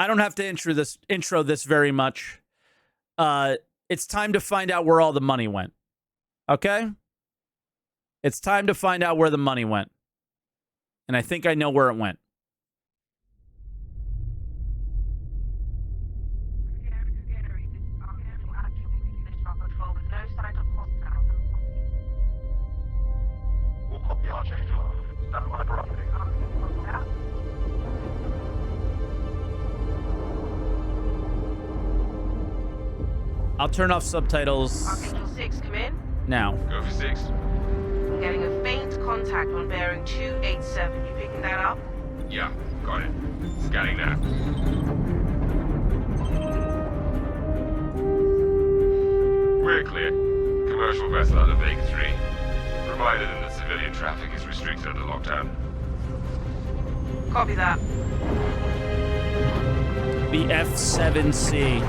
I don't have to intro this very much. It's time to find out where all the money went. Okay? It's time to find out where the money went. And I think I know where it went. I'll turn off subtitles. Archangel 6, come in. Now. Go for 6. I'm getting a faint contact on bearing 287. You picking that up? Yeah, got it. Scanning now. We're clear. Commercial vessel out of Vega 3. Reminder that civilian traffic is restricted under lockdown. Copy that. The F7C.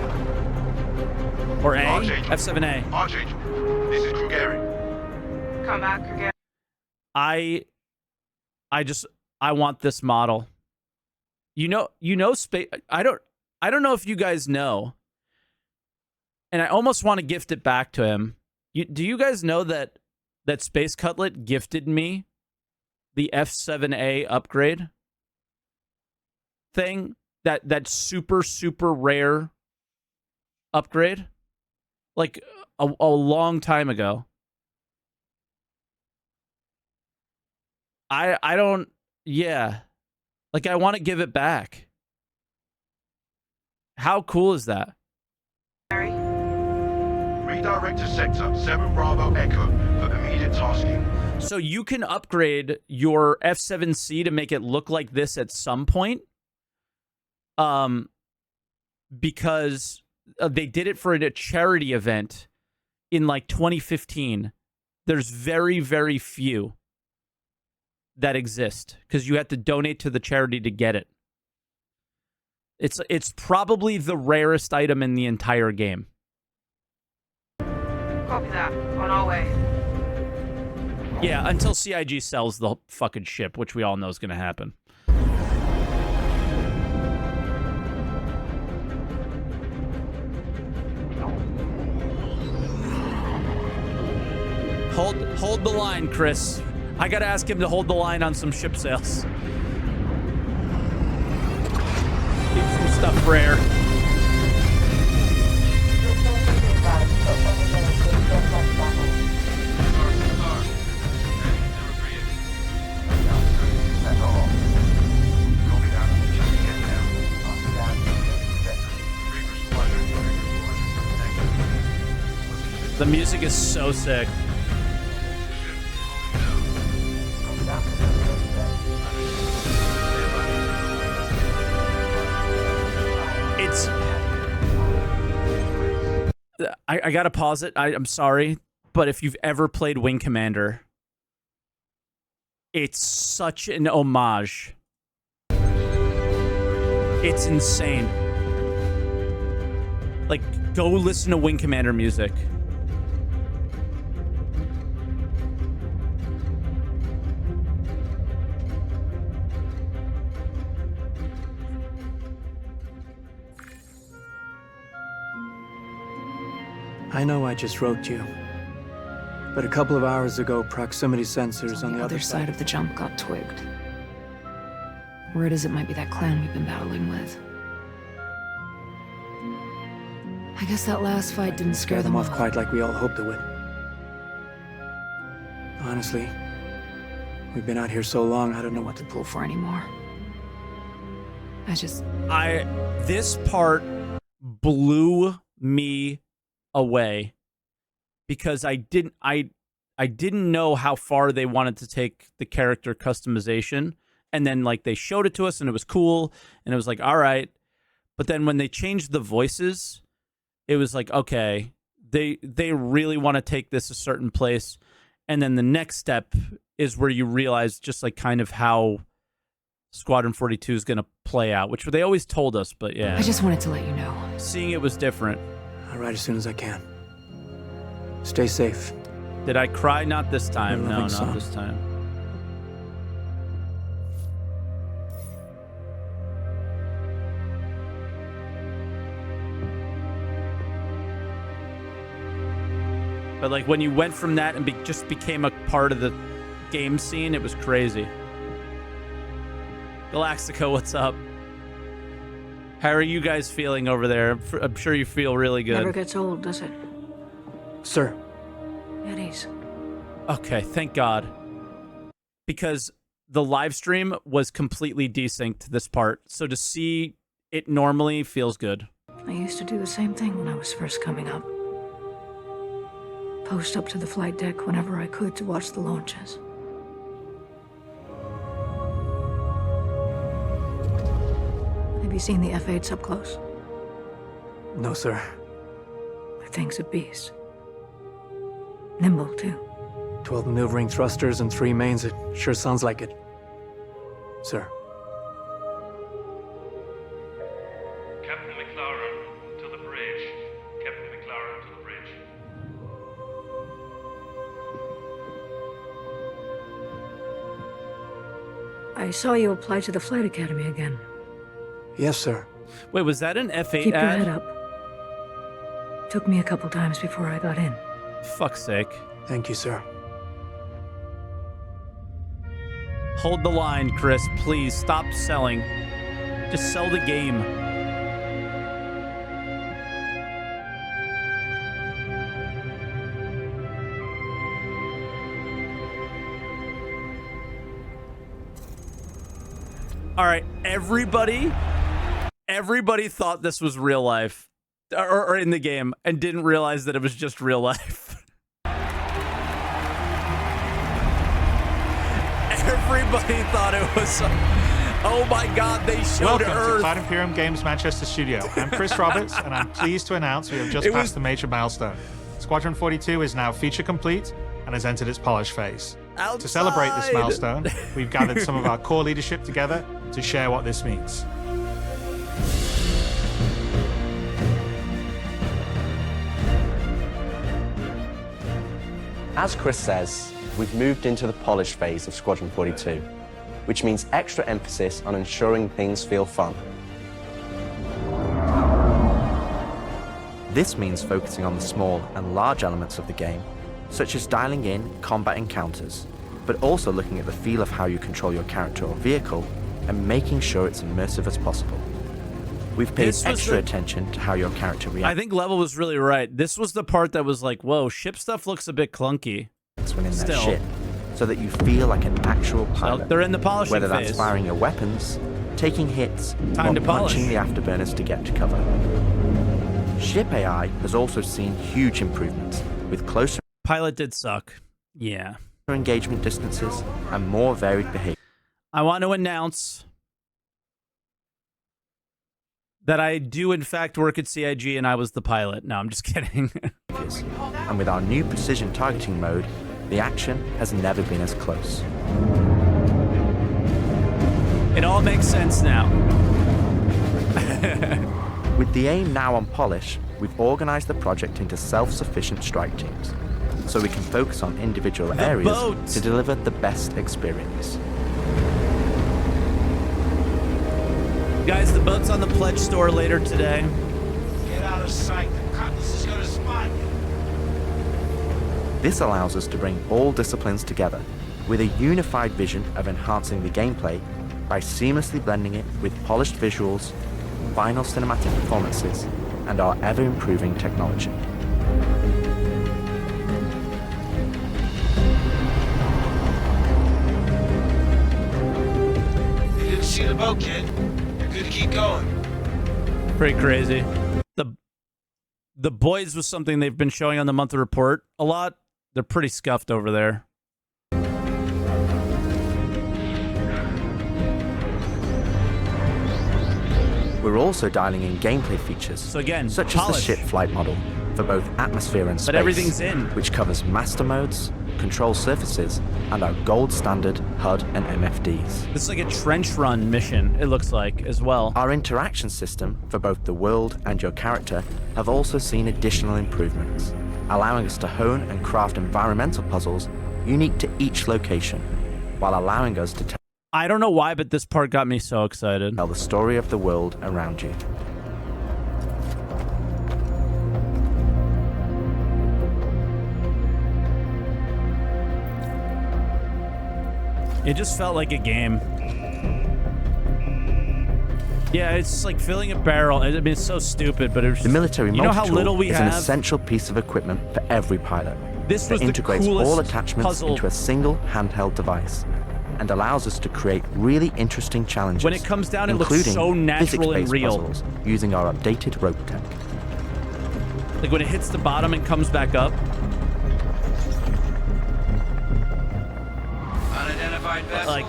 Or A? Archangel. F7A. Archangel, this is Krugeri. Come back again. I want this model. You know space. I don't know if you guys know. And I almost want to gift it back to him. Do you guys know that Space Cutlet gifted me the F7A upgrade thing? That super rare upgrade? Like a long time ago. I don't, yeah. Like, I want to give it back. How cool is that? Redirect to sector 7 Bravo Echo for immediate tasking. So you can upgrade your F7C to make it look like this at some point. Because they did it for a charity event in like 2015. There's very, very few that exist because you have to donate to the charity to get it. It's probably the rarest item in the entire game. Copy that. On our way. Yeah, until CIG sells the fucking ship, which we all know is going to happen. Hold the line, Chris. I gotta ask him to hold the line on some ship sales. Keep some stuff rare. The music is so sick. I gotta pause it. I'm sorry, but if you've ever played Wing Commander, it's such an homage. It's insane. Like, go listen to Wing Commander music. I know I just wrote you, but a couple of hours ago, proximity sensors on the other side of the jump got twigged. Word is it might be that clan we've been battling with. I guess that last fight didn't scare them off quite like we all hoped it would. Honestly, we've been out here so long, I don't know what to pull for anymore. This part blew me away because I didn't know how far they wanted to take the character customization, and then like they showed it to us and it was cool and it was like, all right, but then when they changed the voices, it was like, okay, they really want to take this a certain place, and then the next step is where you realize just like kind of how Squadron 42 is going to play out, which they always told us, but yeah. I just wanted to let you know. Seeing it was different. I'll write as soon as I can. Stay safe. Did I cry? Not this time. No, not this time. But like when you went from that and just became a part of the game scene, it was crazy. Galaxico, what's up? How are you guys feeling over there? I'm sure you feel really good. Never gets old, does it? Sir, Eddies. Okay, thank God. Because the live stream was completely desynced this part. So to see it normally feels good. I used to do the same thing when I was first coming up. Post up to the flight deck whenever I could to watch the launches. Have you seen the F-8s up close? no, sir. The thing's a beast. Nimble, too. 12 maneuvering thrusters and 3 mains. It sure sounds like it. Sir. Captain McLaren, to the bridge. Captain McLaren, to the bridge. I saw you apply to the flight academy again. Yes, sir. Wait, was that an F8 Keep your ad? head up. Took me a couple times before I got in. Fuck's sake. Thank you, sir. Hold the line, Chris. Please stop selling. Just sell the game. All right, everybody thought this was real life or in the game and didn't realize that it was just real life. Everybody thought it was. Oh my God! They showed Welcome to Earth. Cloud Imperium Games Manchester Studio. I'm Chris Roberts, and I'm pleased to announce we have just passed a major milestone. Squadron 42 is now feature complete and has entered its polish phase. Outside. To celebrate this milestone, we've gathered some of our core leadership together to share what this means. As Chris says, we've moved into the polish phase of Squadron 42, which means extra emphasis on ensuring things feel fun. This means focusing on the small and large elements of the game, such as dialing in combat encounters, but also looking at the feel of how you control your character or vehicle and making sure it's immersive as possible. We've paid extra attention to how your character reacts. I think Level was really right. This was the part that was like, whoa, ship stuff looks a bit clunky. When in their Still. ship, so that you feel like an actual pilot. Well, they're in the polishing Whether that's phase. firing your weapons, taking hits, Time or to polish. punching the afterburners to get to cover. Ship AI has also seen huge improvements, with closer Pilot did suck. Yeah. engagement distances and more varied behavior. I want to announce that I do, in fact, work at CIG and I was the pilot. No, I'm just kidding. And with our new precision targeting mode, the action has never been as close. It all makes sense now. With the aim now on polish, we've organized the project into self-sufficient strike teams, so we can focus on individual areas boat. to deliver the best experience. Guys, the boat's on the pledge store later today. Get out of sight. The cutlass is gonna spot you. This allows us to bring all disciplines together with a unified vision of enhancing the gameplay by seamlessly blending it with polished visuals, final cinematic performances, and our ever-improving technology. You didn't see the boat, kid. You're good to keep going. Pretty crazy. The boys was something they've been showing on the monthly report a lot. They're pretty scuffed over there. We're also dialing in gameplay features, So again, such as the polish. ship flight model for both atmosphere and space, But everything's in. which covers master modes, control surfaces, and our gold standard HUD and MFDs. This is like a trench run mission, it looks like, as well. Our interaction system for both the world and your character have also seen additional improvements, allowing us to hone and craft environmental puzzles unique to each location, while allowing us to I don't know why, but this part got me so excited. tell the story of the world around you. It just felt like a game. Yeah, it's just like filling a barrel. I mean, it's so stupid, but it's The military you know how multi-tool little we is an have. essential piece of equipment for every pilot. This that was the integrates coolest all attachments puzzle. into a single handheld device and allows us to create really interesting challenges. When it comes down, it looks including so natural and physics-based real. puzzles using our updated rope tech. Like when it hits the bottom and comes back up. Unidentified vessels. Like,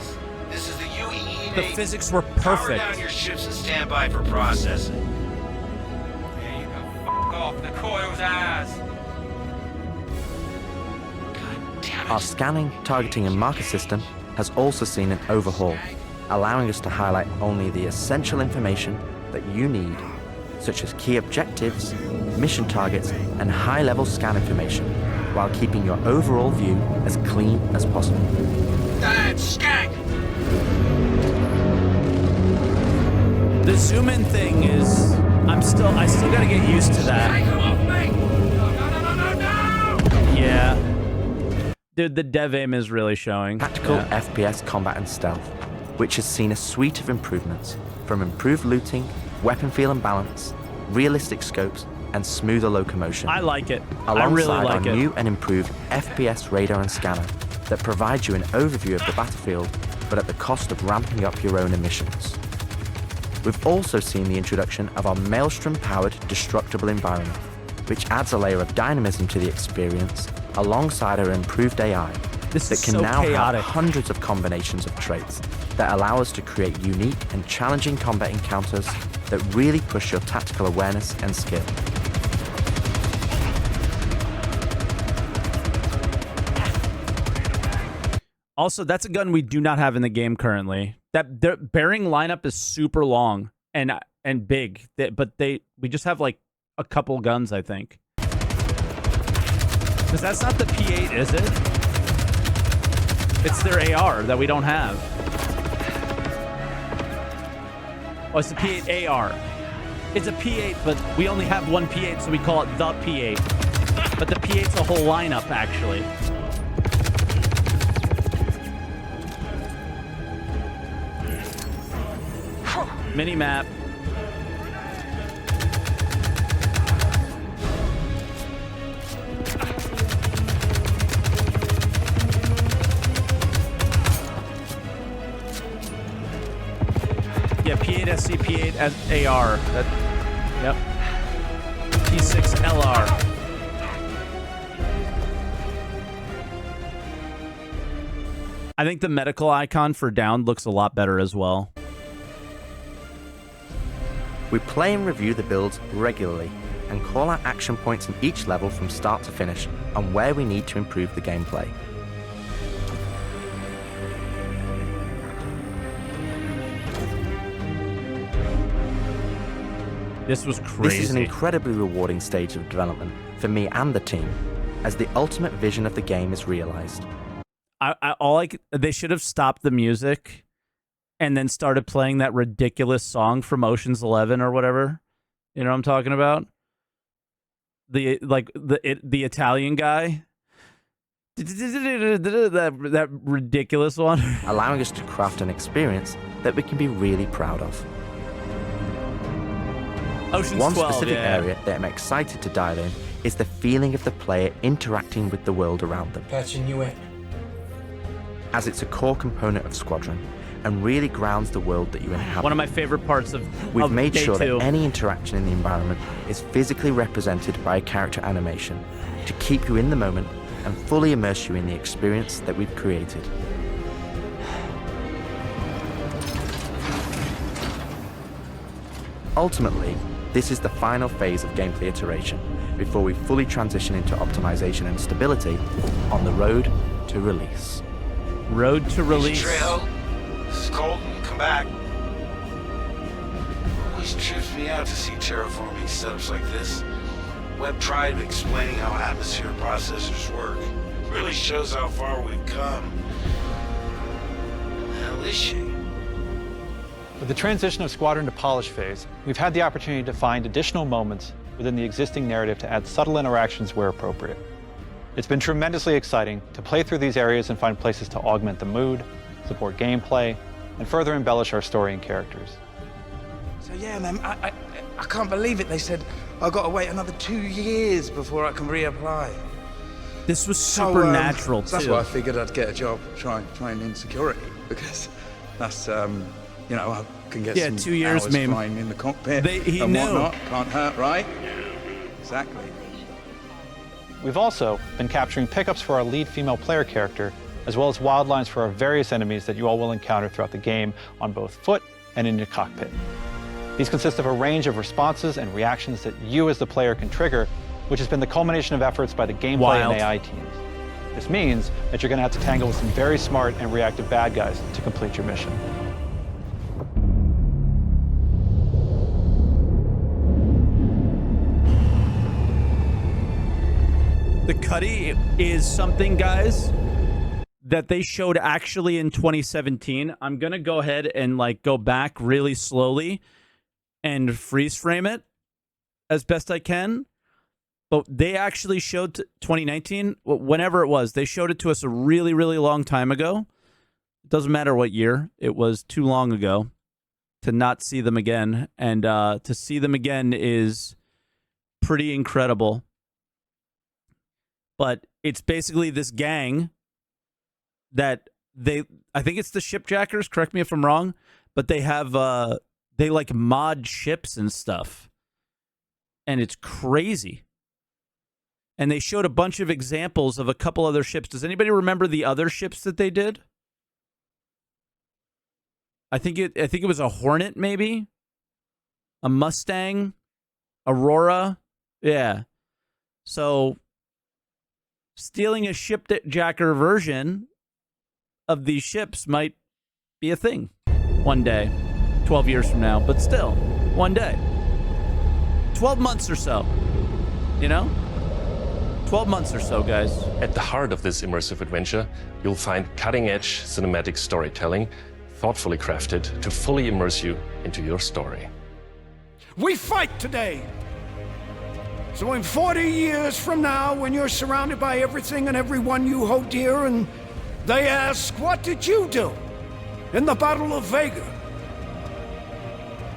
this is the UEE the Navy. physics were Power perfect. down your ships and stand by for processing. There you go. F*** off the coil's ass. God damn it. Our scanning, targeting, and marker system has also seen an overhaul, allowing us to highlight only the essential information that you need, such as key objectives, mission targets, and high-level scan information, while keeping your overall view as clean as possible. That skank! The zoom in thing is, I still gotta get used to that. Come off me! No! Yeah. Dude, the dev aim is really showing. Tactical Yeah. FPS combat and stealth, which has seen a suite of improvements, from improved looting, weapon feel and balance, realistic scopes, and smoother locomotion. I like it. Alongside I really like our it. new and improved FPS radar and scanner that provides you an overview of the battlefield, but at the cost of ramping up your own emissions. We've also seen the introduction of our Maelstrom-powered destructible environment, which adds a layer of dynamism to the experience alongside our improved AI This that is can so now chaotic. have hundreds of combinations of traits that allow us to create unique and challenging combat encounters that really push your tactical awareness and skill. Also, that's a gun we do not have in the game currently. That their bearing lineup is super long and big, but we just have like a couple guns, I think. Because that's not the P8, is it? It's their AR that we don't have. Oh, it's the P8 AR. It's a P8, but we only have one P8, so we call it the P8. But the P8's a whole lineup, actually. Mini-map. Yeah, P8 SC, P8 AR. Yep. P6 LR. I think the medical icon for down looks a lot better as well. We play and review the builds regularly and call out action points in each level from start to finish on where we need to improve the gameplay. This was crazy. This is an incredibly rewarding stage of development for me and the team, as the ultimate vision of the game is realized. They should have stopped the music and then started playing that ridiculous song from Ocean's 11 or whatever. You know what I'm talking about? The Italian guy. That ridiculous one. Allowing us to craft an experience that we can be really proud of. Ocean's One 12, specific yeah. area that I'm excited to dial in is the feeling of the player interacting with the world around them, Patching you in. as it's a core component of Squadron and really grounds the world that you inhabit. One of my favorite parts of We've of made day sure 2. that any interaction in the environment is physically represented by a character animation to keep you in the moment and fully immerse you in the experience that we've created. Ultimately, this is the final phase of gameplay iteration before we fully transition into optimization and stability on the road to release. Road to release. Trejo, this is Colton. Come back. Always trips me out to see terraforming setups like this. Web tried explaining how atmosphere processors work. Really shows how far we've come. Hell is she? With the transition of Squadron to polish phase, we've had the opportunity to find additional moments within the existing narrative to add subtle interactions where appropriate. It's been tremendously exciting to play through these areas and find places to augment the mood, support gameplay, and further embellish our story and characters. So yeah, man, I can't believe it. They said I got to wait another 2 years before I can reapply. This was supernatural so, too. That's why I figured I'd get a job trying in security, because that's you know, I can get some 2 years, hours meme. flying in the cockpit He and knew. whatnot. Can't hurt, right? Exactly. We've also been capturing pickups for our lead female player character, as well as wildlines for our various enemies that you all will encounter throughout the game on both foot and in your cockpit. These consist of a range of responses and reactions that you as the player can trigger, which has been the culmination of efforts by the gameplay and AI teams. This means that you're going to have to tangle with some very smart and reactive bad guys to complete your mission. The Cuddy is something, guys, that they showed actually in 2017. I'm going to go ahead and like go back really slowly and freeze frame it as best I can. But they actually showed 2019, whenever it was, they showed it to us a really, really long time ago. It doesn't matter what year. It was too long ago to not see them again. And to see them again is pretty incredible. But it's basically this gang that I think it's the shipjackers, correct me if I'm wrong, but they have, they like mod ships and stuff. And it's crazy. And they showed a bunch of examples of a couple other ships. Does anybody remember the other ships that they did? I think it was a Hornet, maybe? A Mustang? Aurora? Yeah. So stealing a shipjacker version of these ships might be a thing one day, 12 years from now, but still, one day. 12 months or so, you know? 12 months or so, guys. At the heart of this immersive adventure, you'll find cutting-edge cinematic storytelling, thoughtfully crafted to fully immerse you into your story. We fight today. So in 40 years from now, when you're surrounded by everything and everyone you hold dear, and they ask, what did you do in the Battle of Vega?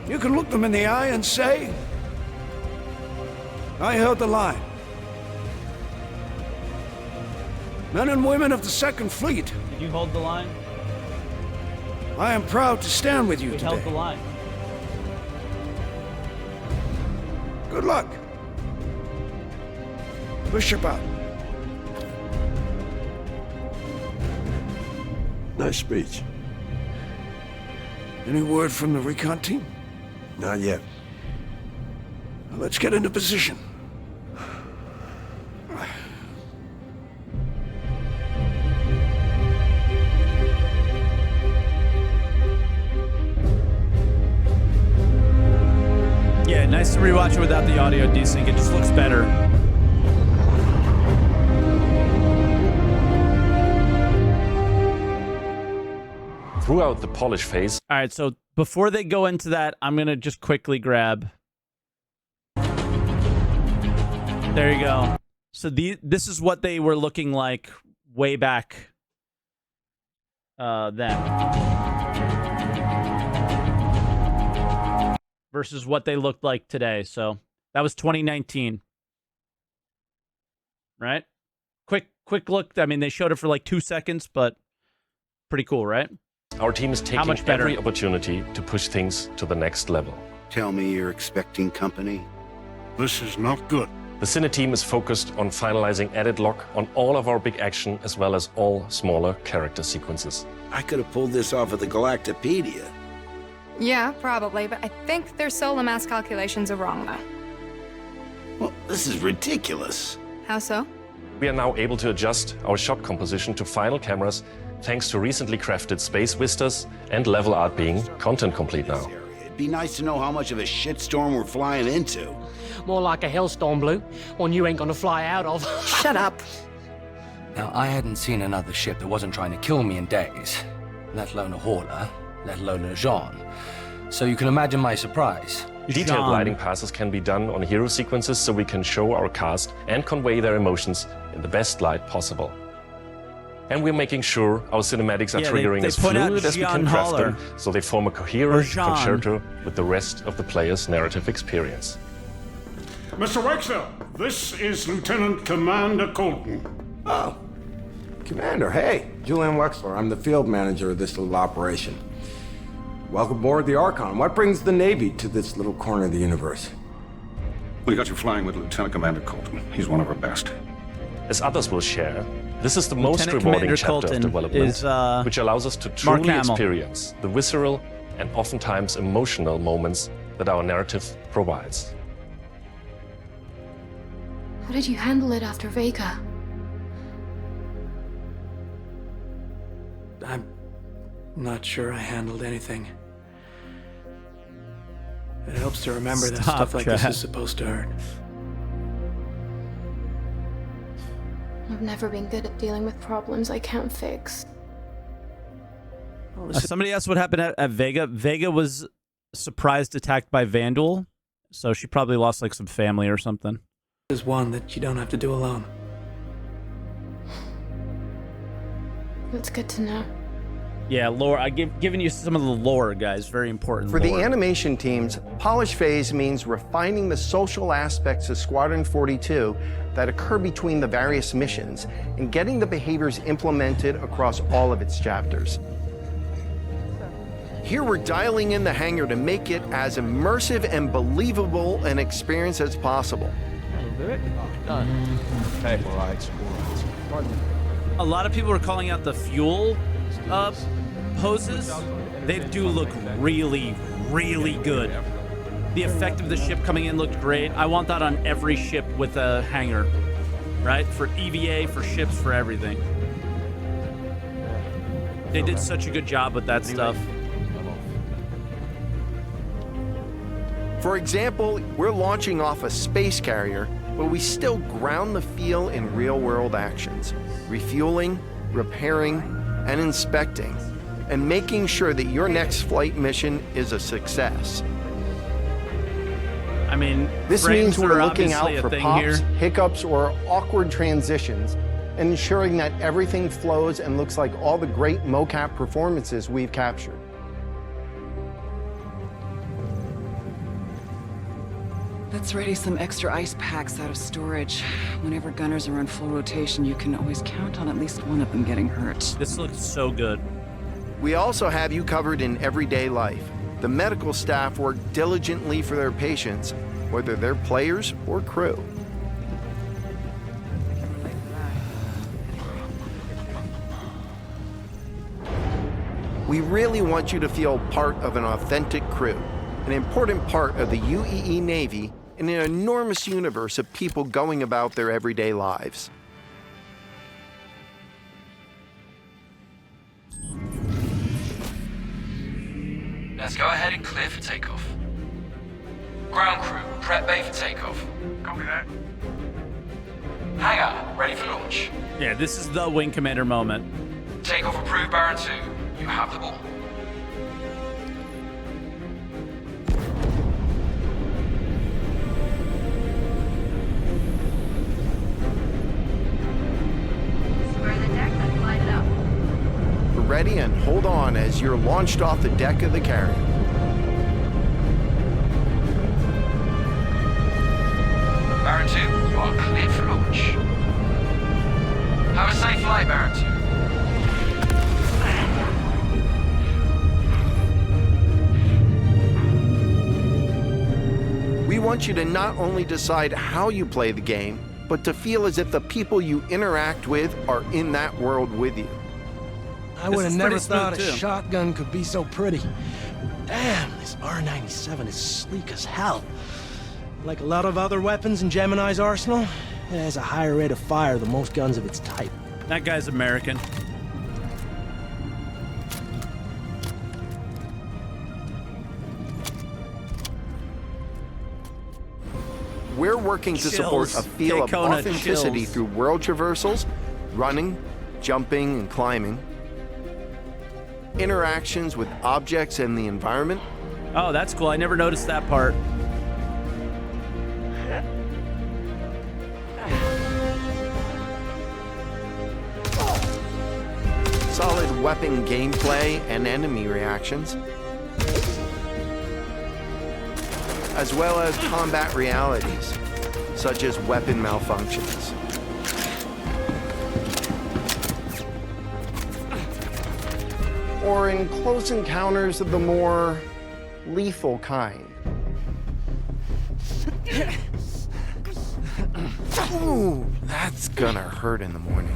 You can look them in the eye and say, I held the line. Men and women of the Second Fleet, Did you hold the line? I am proud to stand with you We today. held the line. Good luck. Push your button. Nice speech. Any word from the recon team? Not yet. Well, let's get into position. Yeah, nice to rewatch it without the audio desync. It just looks better. Throughout the polish phase, All right, so before they go into that, I'm going to just quickly grab. There you go. So this is what they were looking like way back then. Versus what they looked like today. So that was 2019. Right? Quick look. I mean, they showed it for like 2 seconds, but pretty cool, right? our team is taking much better? every opportunity to push things to the next level. Tell me you're expecting company? This is not good. The Cine team is focused on finalizing edit lock on all of our big action as well as all smaller character sequences. I could have pulled this off of the Galactopedia. Yeah, probably, but I think their solar mass calculations are wrong, though. Well, this is ridiculous. How so? We are now able to adjust our shot composition to final cameras thanks to recently crafted space vistas and level art being content complete now. It'd be nice to know how much of a shitstorm we're flying into. More like a hellstorm, Blue. One you ain't gonna fly out of. Shut up. Now, I hadn't seen another ship that wasn't trying to kill me in days, let alone a hauler, let alone a Jean. So you can imagine my surprise. Detailed lighting passes can be done on hero sequences so we can show our cast and convey their emotions in the best light possible. And we're making sure our cinematics are Yeah, triggering they as point out fluid as we can Jean craft Haller. them, so they form a coherent Jean. concerto with the rest of the player's narrative experience. Mr. Wakefield, this is Lieutenant Commander Colton. Oh, Commander, hey. Julian Wexler, I'm the field manager of this little operation. Welcome aboard the Archon. What brings the Navy to this little corner of the universe? We got you flying with Lieutenant Commander Colton. He's one of our best. As others will share, this is the most Lieutenant rewarding Commander chapter Colton of development, is, which allows us to Mark truly Hamill. experience the visceral and oftentimes emotional moments that our narrative provides. How did you handle it after Vega? I'm not sure I handled anything. It helps to remember that Stop, stuff like this Chad. is supposed to hurt. I've never been good at dealing with problems I can't fix. Somebody asked what happened at Vega. Vega was surprised attacked by Vandal, so she probably lost like some family or something. There's one that you don't have to do alone. That's good to know. Yeah, lore. Giving you some of the lore, guys. Very important. For the lore. animation teams, polish phase means refining the social aspects of Squadron 42 that occur between the various missions and getting the behaviors implemented across all of its chapters. Here we're dialing in the hangar to make it as immersive and believable an experience as possible. Done. Okay. All right. A lot of people are calling out the fuel poses. They do look really, really good. The effect of the ship coming in looked great. I want that on every ship with a hangar, right? For EVA, for ships, for everything. They did such a good job with that stuff. For example, we're launching off a space carrier, but we still ground the feel in real-world actions, refueling, repairing, and inspecting, and making sure that your next flight mission is a success. I mean, This frames means we're are looking out obviously a for thing pops, here. hiccups, or awkward transitions, and ensuring that everything flows and looks like all the great mocap performances we've captured. Let's ready some extra ice packs out of storage. Whenever gunners are on full rotation, you can always count on at least one of them getting hurt. This looks so good. We also have you covered in everyday life. The medical staff work diligently for their patients, whether they're players or crew. We really want you to feel part of an authentic crew, an important part of the UEE Navy in an enormous universe of people going about their everyday lives. Let's go ahead and clear for takeoff. Ground crew, prep bay for takeoff. Copy that. Hangar, ready for launch. Yeah, this is the Wing Commander moment. Takeoff approved, Baron 2. You have the ball. Ready and hold on as you're launched off the deck of the carrier. Baron 2, you are cleared for launch. Have a safe flight, Baron 2. We want you to not only decide how you play the game, but to feel as if the people you interact with are in that world with you. I would have never thought a shotgun could be so pretty. Damn, this R97 is sleek as hell. Like a lot of other weapons in Gemini's arsenal, it has a higher rate of fire than most guns of its type. That guy's American. We're working to support a feel of Daytona authenticity chills. through world traversals, running, jumping, and climbing, interactions with objects and the environment. Oh, that's cool. I never noticed that part. weapon gameplay and enemy reactions, as well as combat realities, such as weapon malfunctions. Or in close encounters of the more lethal kind. Ooh, that's gonna hurt in the morning.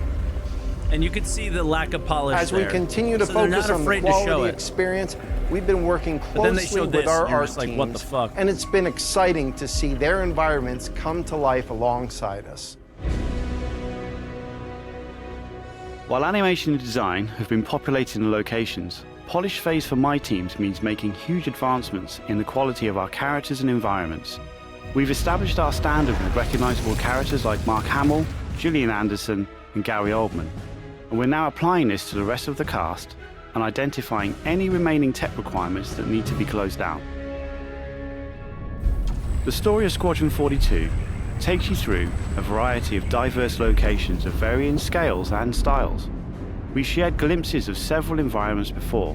And you can see the lack of polish As we there. continue to So they're focus not on the afraid to show quality it. experience, we've been working But then they closely showed with this, our and you're art just like, teams, what the fuck? and it's been exciting to see their environments come to life alongside us. While animation and design have been populating the locations, polish phase for my teams means making huge advancements in the quality of our characters and environments. We've established our standard with recognizable characters like Mark Hamill, Gillian Anderson, and Gary Oldman, and we're now applying this to the rest of the cast and identifying any remaining tech requirements that need to be closed down. The story of Squadron 42 takes you through a variety of diverse locations of varying scales and styles. We shared glimpses of several environments before,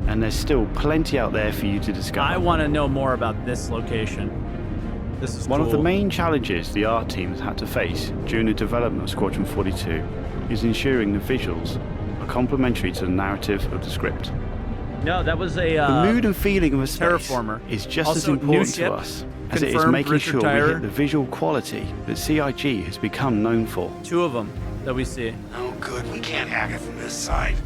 and there's still plenty out there for you to discover. I want to know more about this location. This is One cool. of the main challenges the art teams had to face during the development of Squadron 42 is ensuring the visuals are complementary to the narrative of the script. No, that was a The mood and feeling of a space terraformer. is just Also, as new important ship, to us as it is confirmed, making Richard sure Tyler. we hit the visual quality that CIG has become known for. 2 of them that we see. Oh, good. We can't hack it from this side.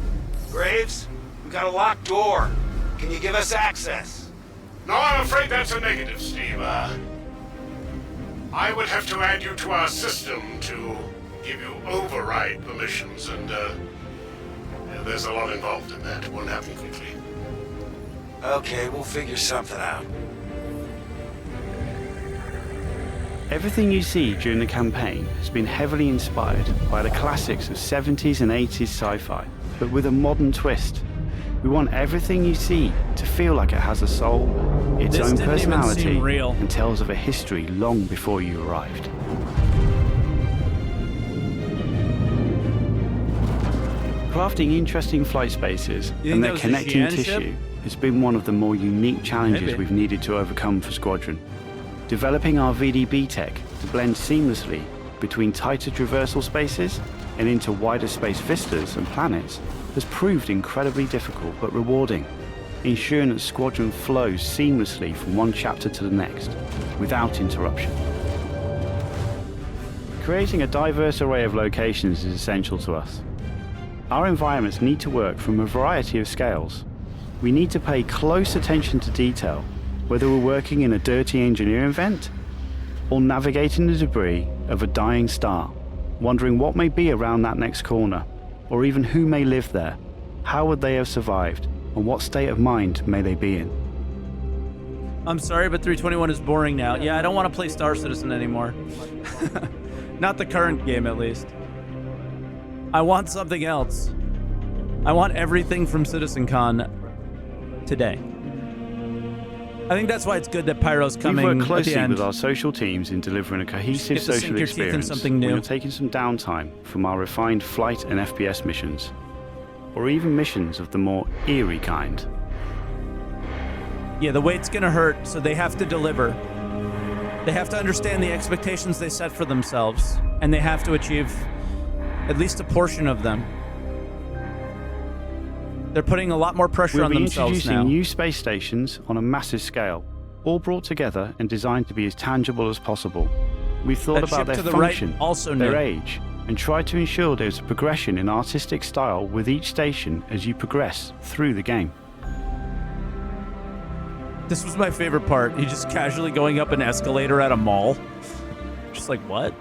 Graves, we got a locked door. Can you give us access? No, I'm afraid that's a negative, Steve. I would have to add you to our system to give you override permissions, and there's a lot involved in that. It won't happen quickly. Okay, we'll figure something out. Everything you see during the campaign has been heavily inspired by the classics of 70s and 80s sci-fi, but with a modern twist. We want everything you see to feel like it has a soul, its This own didn't even personality, seem real. and tells of a history long before you arrived. Crafting interesting flight spaces You think and that their was a connecting Xi'an tissue ship? has been one of the more unique challenges Maybe. we've needed to overcome for Squadron. Developing our VDB tech to blend seamlessly between tighter traversal spaces and into wider space vistas and planets has proved incredibly difficult but rewarding, ensuring that Squadron flows seamlessly from one chapter to the next, without interruption. Creating a diverse array of locations is essential to us. Our environments need to work from a variety of scales. We need to pay close attention to detail, whether we're working in a dirty engineering vent or navigating the debris of a dying star, wondering what may be around that next corner, or even who may live there, how would they have survived, and what state of mind may they be in. I'm sorry, but 321 is boring now. Yeah, I don't want to play Star Citizen anymore. Not the current game, at least. I want something else. I want everything from CitizenCon today. I think that's why it's good that Pyro's coming We've worked at the closely end. with our social teams in delivering a cohesive Get to sink social your teeth in experience something new. when you're taking some downtime from our refined flight and FPS missions, or even missions of the more eerie kind. Yeah, the weight's gonna hurt, so they have to deliver. They have to understand the expectations they set for themselves, and they have to achieve at least a portion of them. They're putting a lot more pressure We'll on be themselves introducing now. new space stations on a massive scale, all brought together and designed to be as tangible as possible. We've thought That about ship their to the right, function, also their new. age, and tried to ensure there's a progression in artistic style with each station as you progress through the game. This was my favorite part. He just casually going up an escalator at a mall. Just like, what?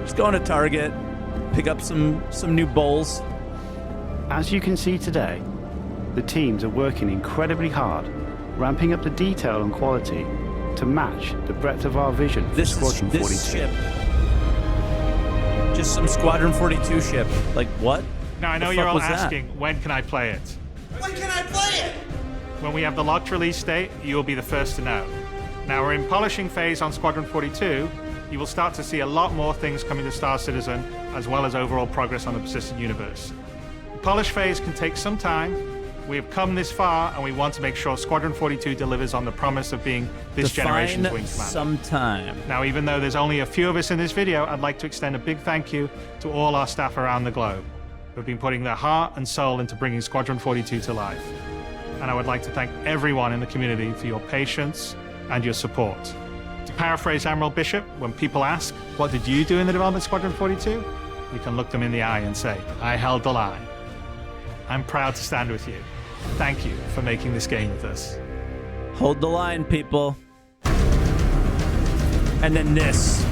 Just going to Target, pick up some new bowls. As you can see today, the teams are working incredibly hard, ramping up the detail and quality to match the breadth of our vision for Squadron 42. This ship. Just some Squadron 42 ship. Like, what? Now, I know The you're fuck all was that? asking, when can I play it? When can I play it? When we have the locked release date, you will be the first to know. Now, we're in polishing phase on Squadron 42, you will start to see a lot more things coming to Star Citizen, as well as overall progress on the persistent universe. The polish phase can take some time. We have come this far, and we want to make sure Squadron 42 delivers on the promise of being this generation's Wing Commander. Sometime. Now, even though there's only a few of us in this video, I'd like to extend a big thank you to all our staff around the globe who have been putting their heart and soul into bringing Squadron 42 to life. And I would like to thank everyone in the community for your patience and your support. To paraphrase Admiral Bishop, when people ask, what did you do in the development of Squadron 42? We can look them in the eye and say, I held the line. I'm proud to stand with you. Thank you for making this game with us. Hold the line, people. And then this.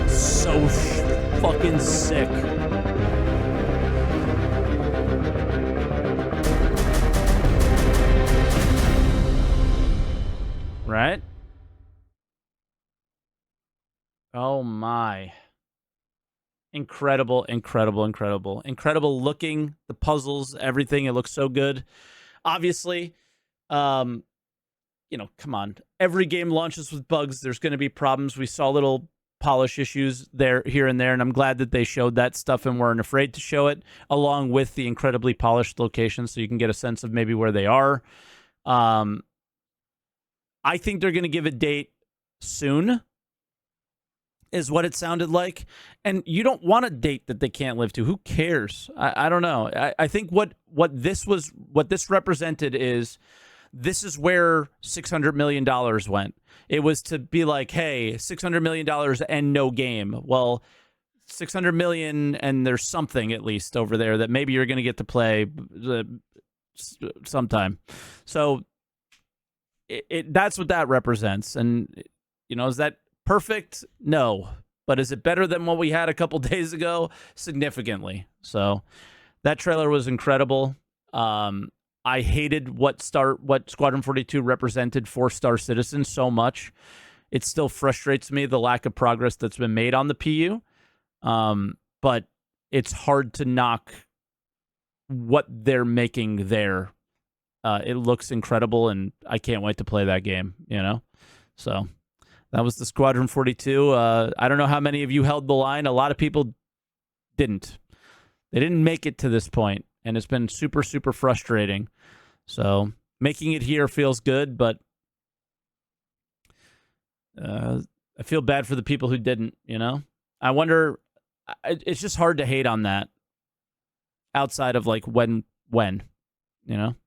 So fucking sick. Right? Oh my. Incredible, incredible, incredible. Incredible looking, the puzzles, everything. It looks so good. Obviously, come on. Every game launches with bugs. There's going to be problems. We saw little polish issues here and there, and I'm glad that they showed that stuff and weren't afraid to show it, along with the incredibly polished locations, so you can get a sense of maybe where they are. I think they're going to give a date soon, is what it sounded like. And you don't want a date that they can't live to. Who cares? I don't know. I think what this represented is, this is where $600 million went. It was to be like, hey, $600 million and no game. Well, $600 million and there's something at least over there that maybe you're going to get to play sometime. So that's what that represents. And, is that perfect? No. But is it better than what we had a couple days ago? Significantly. So that trailer was incredible. I hated what Squadron 42 represented for Star Citizen so much. It still frustrates me, the lack of progress that's been made on the PU. But it's hard to knock what they're making there. It looks incredible, and I can't wait to play that game, So that was the Squadron 42. I don't know how many of you held the line. A lot of people didn't. They didn't make it to this point, and it's been super, super frustrating. So making it here feels good, but I feel bad for the people who didn't, I wonder, it's just hard to hate on that outside of like when,